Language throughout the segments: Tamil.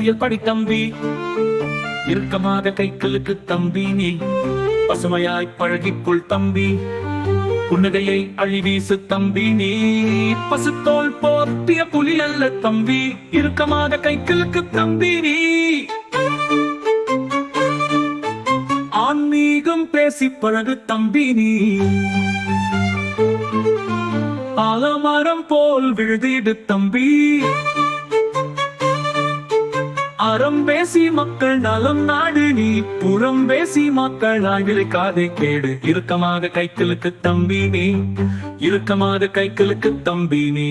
அரசியல் படி தம்பி, இறுக்கமாக கைகளுக்கு தம்பி நீ, பசுமையாய் பழகிக்குள் தம்பி, புன்னகையை அழிவீசு தம்பி நீ, பசுத்தோல் போர்த்திய புலி அல்ல தம்பி, இறுக்கமாக கைகளுக்கு தம்பி நீ. ஆன்மீகம் பேசி பழகு தம்பி நீ, ஆலமரம் போல் விழுதிடு தம்பி, அறம் பேசி மக்கள் நலம் நாடு நீ, புறம் பேசி மக்கள் ஆகிருக்காதே கேடு, இறுக்கமாக கைகளுக்கு தம்பி நீ, இறுக்கமாக கைகளுக்கு தம்பி நீ.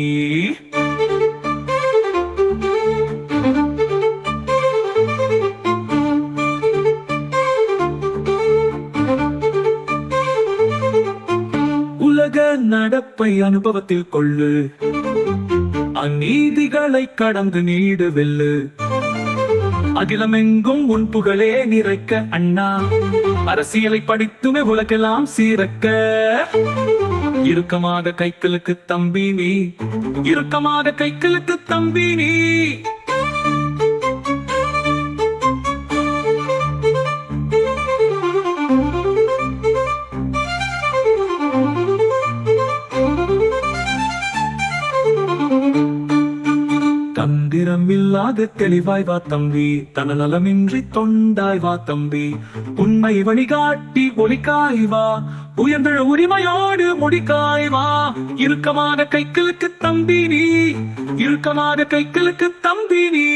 உலக நடப்பை அனுபவத்தில் கொள்ளு, அந்நீதிகளை கடந்து நீடு வெல்லு, அகிலமெங்கும் உன் புகழே நிறைக்க அண்ணா, அரசியலை படித்துமே உலகெல்லாம் சீரக்க, இறுக்கமாக கைகளுக்கு தம்பி நீ, இறுக்கமாக கைகளுக்கு தம்பி நீ. தந்திரம் இல்லாத தெளிவாய் வா தம்பி, தனநலமின்றி தொண்டாய் வா தம்பி, உண்மை வழிகாட்டி ஒளிக்காய் வா, உயர்ந்த உரிமையோடு முடிக்காய் வா, இறுக்கமான கைகளுக்கு தம்பி நீ, இறுக்கமான கைகளுக்கு தம்பி நீ.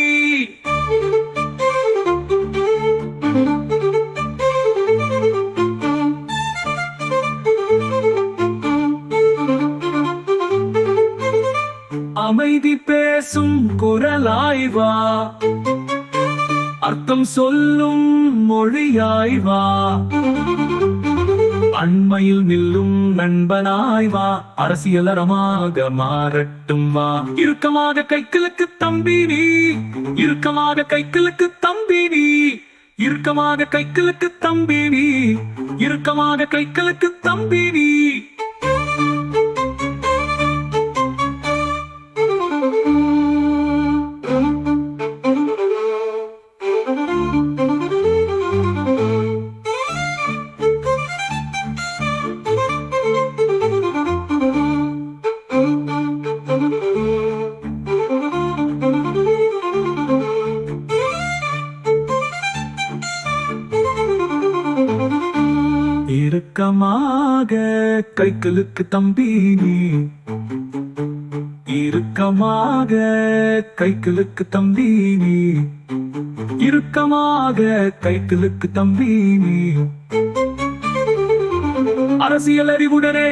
அமைதி பேசும் குரலாய் வா, அர்த்தம் சொல்லும் மொழியாய் வா, அண்மையில் நில்லும் நண்பனாய் வா, அரசியலரமாக மாறட்டும் வா, இறுக்கமாக கைகளுக்கு தம்பி நீ, இறுக்கமாக கைகளுக்கு தம்பி நீ, இறுக்கமாக கைகளுக்கு தம்பி நீ, இறுக்கமாக கைகளுக்கு தம்பி நீ. இறுக்கமாக கைகளுக்கு தம்பி நீ, இறுக்கமாக கைகளுக்கு தம்பி நீ, இறுக்கமாக கைகளுக்கு தம்பி நீ. அரசியல் அறிவுடனே